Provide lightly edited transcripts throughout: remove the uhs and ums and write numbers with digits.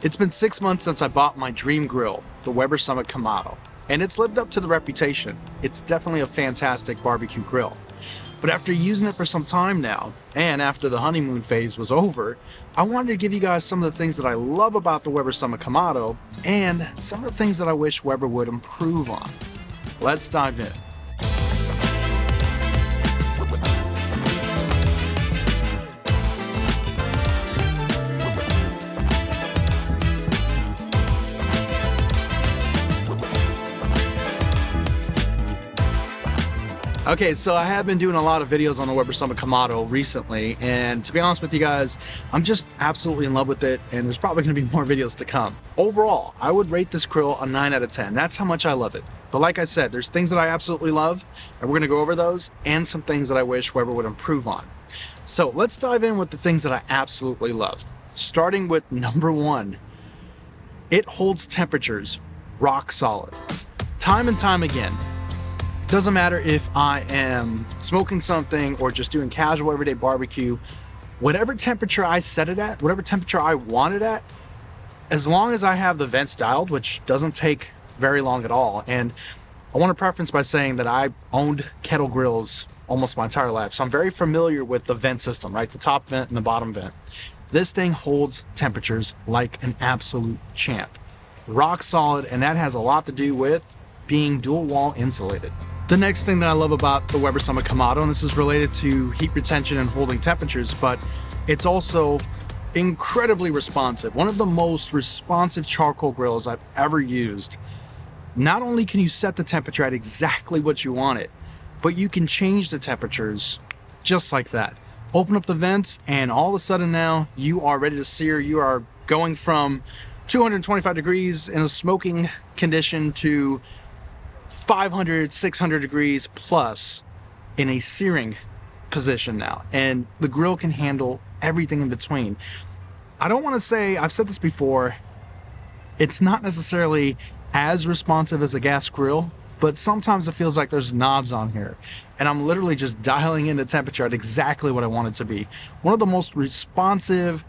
It's been 6 months since I bought my dream grill, the Weber Summit Kamado, and it's lived up to the reputation. It's definitely a fantastic barbecue grill. But after using it for some time now, and after the honeymoon phase was over, I wanted to give you guys some of the things that I love about the Weber Summit Kamado, and some of the things that I wish Weber would improve on. Let's dive in. Okay, so I have been doing a lot of videos on the Weber Summit Kamado recently, and to be honest with you guys, I'm just absolutely in love with it, and there's probably going to be more videos to come. Overall, I would rate this grill a 9 out of 10. That's how much I love it. But like I said, there's things that I absolutely love, and we're going to go over those, and some things that I wish Weber would improve on. So let's dive in with the things that I absolutely love. Starting with number 1, it holds temperatures rock solid. Time and time again. Doesn't matter if I am smoking something or just doing casual everyday barbecue, whatever temperature I set it at, whatever temperature I want it at, as long as I have the vents dialed, which doesn't take very long at all. And I want to preference by saying that I owned kettle grills almost my entire life, so I'm very familiar with the vent system, right? The top vent and the bottom vent. This thing holds temperatures like an absolute champ. Rock solid, and that has a lot to do with being dual wall insulated. The next thing that I love about the Weber Summit Kamado, and this is related to heat retention and holding temperatures, but it's also incredibly responsive. One of the most responsive charcoal grills I've ever used. Not only can you set the temperature at exactly what you want it, but you can change the temperatures just like that. Open up the vents, and all of a sudden now you are ready to sear. You are going from 225 degrees in a smoking condition to 500, 600 degrees plus in a searing position now. And the grill can handle everything in between. I don't want to say, I've said this before, it's not necessarily as responsive as a gas grill, but sometimes it feels like there's knobs on here. And I'm literally just dialing in the temperature at exactly what I want it to be. One of the most responsive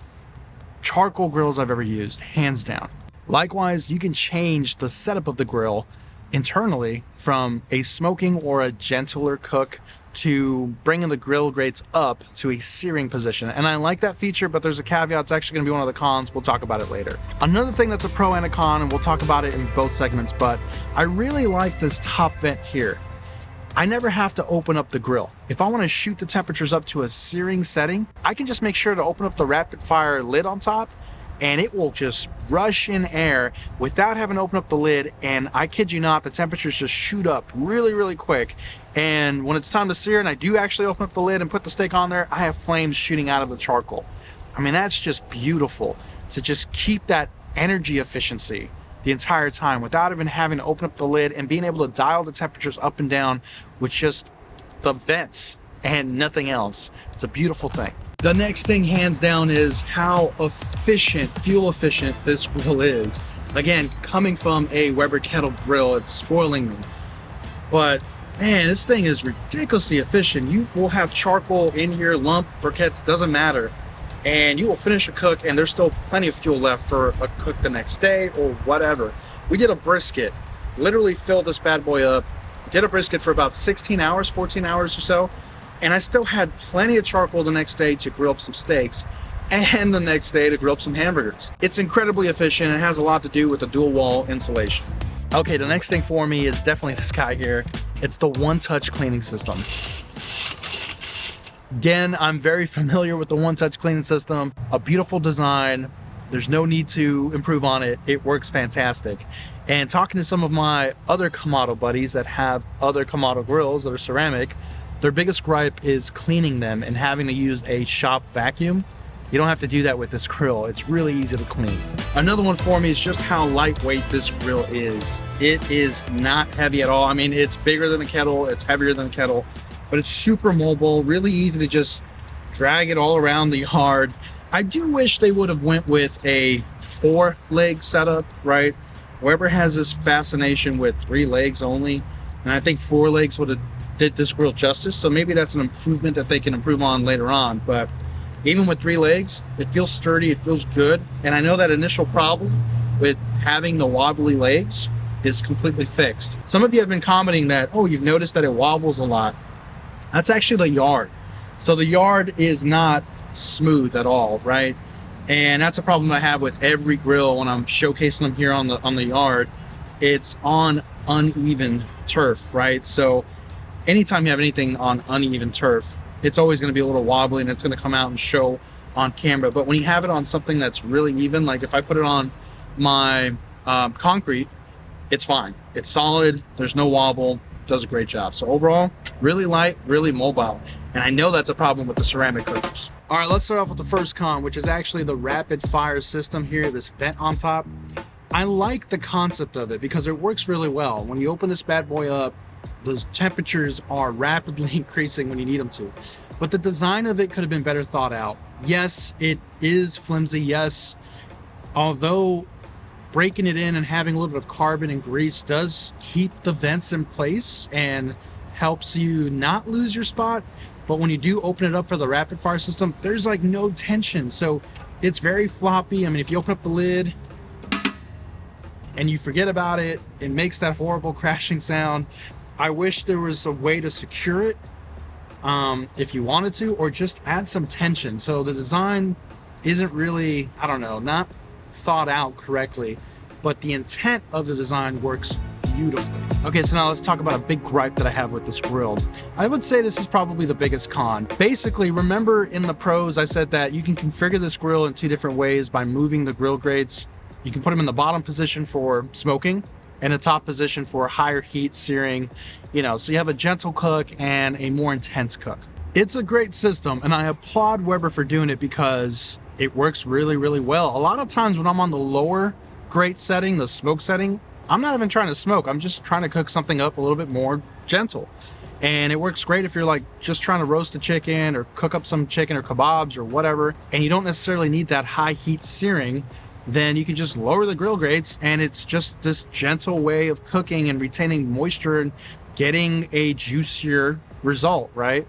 charcoal grills I've ever used, hands down. Likewise, you can change the setup of the grill internally from a smoking or a gentler cook to bringing the grill grates up to a searing position. And I like that feature, but there's a caveat. It's actually going to be one of the cons. We'll talk about it later. Another thing that's a pro and a con, and we'll talk about it in both segments, but I really like this top vent here. I never have to open up the grill. If I want to shoot the temperatures up to a searing setting, I can just make sure to open up the rapid fire lid on top, and it will just rush in air without having to open up the lid. And I kid you not, the temperatures just shoot up really, really quick. And when it's time to sear and I do actually open up the lid and put the steak on there, I have flames shooting out of the charcoal. I mean, that's just beautiful to just keep that energy efficiency the entire time without even having to open up the lid and being able to dial the temperatures up and down with just the vents and nothing else. It's a beautiful thing. The next thing, hands down, is how efficient, fuel efficient this grill is. Again, coming from a Weber kettle grill, it's spoiling me. But man, this thing is ridiculously efficient. You will have charcoal in here, lump, briquettes, doesn't matter. And you will finish a cook and there's still plenty of fuel left for a cook the next day or whatever. We did a brisket, literally filled this bad boy up, did a brisket for about 16 hours, 14 hours or so. And I still had plenty of charcoal the next day to grill up some steaks and the next day to grill up some hamburgers. It's incredibly efficient. It has a lot to do with the dual wall insulation. Okay, the next thing for me is definitely this guy here. It's the one-touch cleaning system. Again, I'm very familiar with the one-touch cleaning system. A beautiful design. There's no need to improve on it. It works fantastic. And talking to some of my other Kamado buddies that have other Kamado grills that are ceramic, their biggest gripe is cleaning them and having to use a shop vacuum. You don't have to do that with this grill. It's really easy to clean. Another one for me is just how lightweight this grill is. It is not heavy at all. I mean, it's bigger than a kettle, it's heavier than a kettle, but it's super mobile, really easy to just drag it all around the yard. I do wish they would have went with a 4-leg setup, right? Weber has this fascination with 3 legs only, and I think 4 legs would have did this grill justice, so maybe that's an improvement that they can improve on later on. But even with 3 legs, it feels sturdy, it feels good. And I know that initial problem with having the wobbly legs is completely fixed. Some of you have been commenting that, oh, you've noticed that it wobbles a lot. That's actually the yard. So the yard is not smooth at all, right? And that's a problem I have with every grill when I'm showcasing them here on the yard. It's on uneven turf, right? So anytime you have anything on uneven turf, it's always going to be a little wobbly and it's going to come out and show on camera. But when you have it on something that's really even, like if I put it on my concrete, it's fine. It's solid. There's no wobble. Does a great job. So overall, really light, really mobile. And I know that's a problem with the ceramic cookers. All right, let's start off with the first con, which is actually the rapid fire system here, this vent on top. I like the concept of it because it works really well. When you open this bad boy up, the temperatures are rapidly increasing when you need them to. But the design of it could have been better thought out. Yes, it is flimsy. Yes, although breaking it in and having a little bit of carbon and grease does keep the vents in place and helps you not lose your spot. But when you do open it up for the rapid fire system, there's like no tension. So it's very floppy. I mean, if you open up the lid and you forget about it, it makes that horrible crashing sound. I wish there was a way to secure it if you wanted to, or just add some tension. So the design isn't really, I don't know, not thought out correctly, but the intent of the design works beautifully. Okay, so now let's talk about a big gripe that I have with this grill. I would say this is probably the biggest con. Basically, remember in the pros, I said that you can configure this grill in 2 different ways by moving the grill grates. You can put them in the bottom position for smoking and the top position for higher heat searing, you know, so you have a gentle cook and a more intense cook. It's a great system, and I applaud Weber for doing it because it works really, really well. A lot of times when I'm on the lower grate setting, the smoke setting, I'm not even trying to smoke. I'm just trying to cook something up a little bit more gentle. And it works great if you're like just trying to roast a chicken or cook up some chicken or kebabs or whatever, and you don't necessarily need that high heat searing. Then you can just lower the grill grates and it's just this gentle way of cooking and retaining moisture and getting a juicier result, right?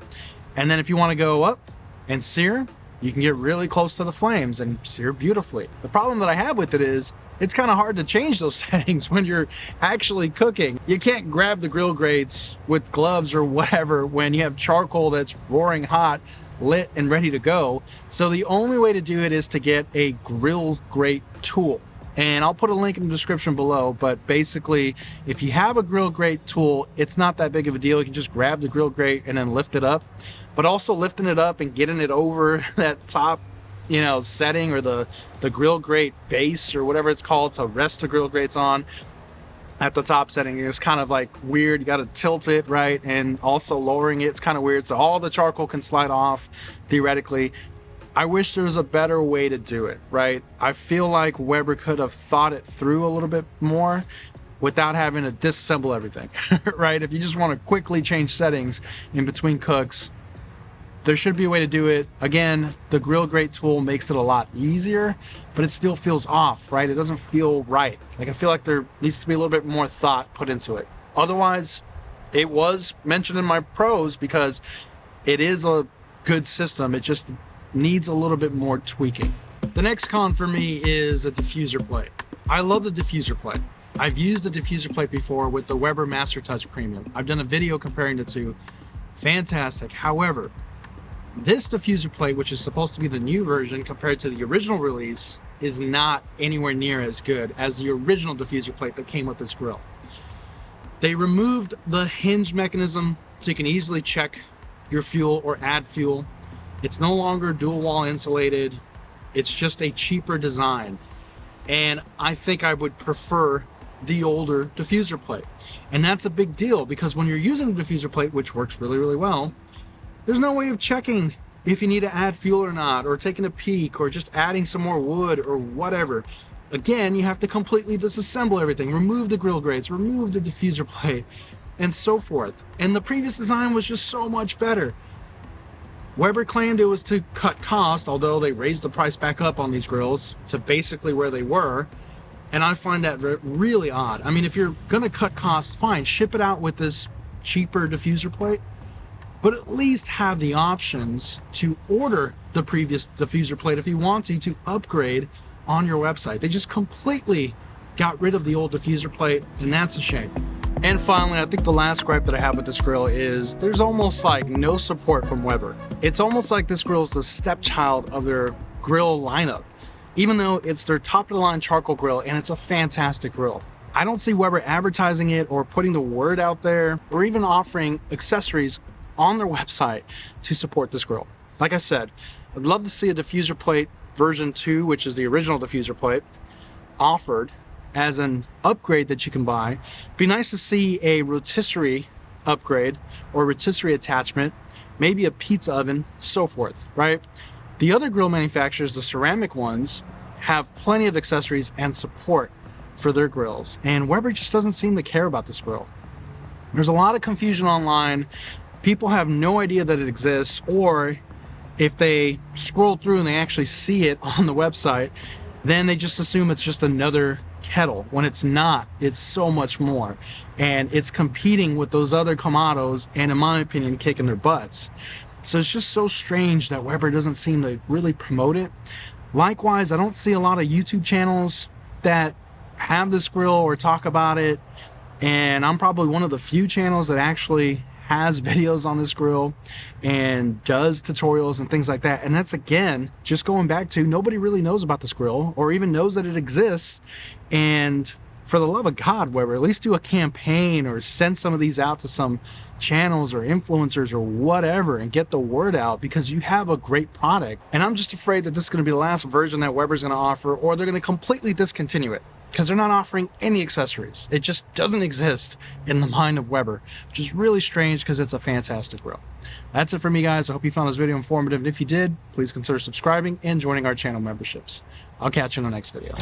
And then if you want to go up and sear, you can get really close to the flames and sear beautifully. The problem that I have with it is it's kind of hard to change those settings when you're actually cooking. You can't grab the grill grates with gloves or whatever when you have charcoal that's roaring hot, lit and ready to go. So the only way to do it is to get a grill grate tool. And I'll put a link in the description below, but basically if you have a grill grate tool, it's not that big of a deal. You can just grab the grill grate and then lift it up. But also lifting it up and getting it over that top, you know, setting or the grill grate base or whatever it's called to rest the grill grates on at the top setting is kind of like weird. You got to tilt it, right? And also lowering it's kind of weird. So all the charcoal can slide off theoretically. I wish there was a better way to do it, right? I feel like Weber could have thought it through a little bit more without having to disassemble everything, right? If you just want to quickly change settings in between cooks, there should be a way to do it. Again, the grill grate tool makes it a lot easier, but it still feels off, right? It doesn't feel right. Like I feel like there needs to be a little bit more thought put into it. Otherwise, it was mentioned in my pros because it is a good system. It just needs a little bit more tweaking. The next con for me is a diffuser plate. I love the diffuser plate. I've used the diffuser plate before with the Weber Master Touch Premium. I've done a video comparing the two. Fantastic. However, this diffuser plate, which is supposed to be the new version compared to the original release, is not anywhere near as good as the original diffuser plate that came with this grill. They removed the hinge mechanism so you can easily check your fuel or add fuel. It's no longer dual wall insulated. It's just a cheaper design. And I think I would prefer the older diffuser plate. And that's a big deal because when you're using the diffuser plate, which works really, really well, there's no way of checking if you need to add fuel or not, or taking a peek, or just adding some more wood or whatever. Again, you have to completely disassemble everything, remove the grill grates, remove the diffuser plate, and so forth. And the previous design was just so much better. Weber claimed it was to cut cost, although they raised the price back up on these grills to basically where they were. And I find that really odd. I mean, if you're gonna cut cost, fine, ship it out with this cheaper diffuser plate, but at least have the options to order the the previous diffuser plate if you want to upgrade on your website. They just completely got rid of the old diffuser plate, and that's a shame. And finally, I think the last gripe that I have with this grill is there's almost like no support from Weber. It's almost like this grill is the stepchild of their grill lineup, even though it's their top-of-the-line charcoal grill and it's a fantastic grill. I don't see Weber advertising it or putting the word out there or even offering accessories on their website to support this grill. Like I said, I'd love to see a diffuser plate version 2, which is the original diffuser plate, offered as an upgrade that you can buy. Be nice to see a rotisserie upgrade or rotisserie attachment, maybe a pizza oven, so forth, right? The other grill manufacturers, the ceramic ones, have plenty of accessories and support for their grills, and Weber just doesn't seem to care about this grill. There's a lot of confusion online. People have no idea that it exists, or if they scroll through and they actually see it on the website, then they just assume it's just another kettle, when it's not. It's so much more, and it's competing with those other Kamados, and in my opinion, kicking their butts. So it's just so strange that Weber doesn't seem to really promote it. Likewise, I don't see a lot of YouTube channels that have this grill or talk about it, and I'm probably one of the few channels that actually has videos on this grill and does tutorials and things like that. And that's, again, just going back to nobody really knows about this grill or even knows that it exists. And for the love of God, Weber, at least do a campaign or send some of these out to some channels or influencers or whatever and get the word out, because you have a great product. And I'm just afraid that this is going to be the last version that Weber's going to offer, or they're going to completely discontinue it, because they're not offering any accessories. It just doesn't exist in the mind of Weber, which is really strange because it's a fantastic grill. That's it for me, guys. I hope you found this video informative, and if you did, please consider subscribing and joining our channel memberships. I'll catch you in the next video.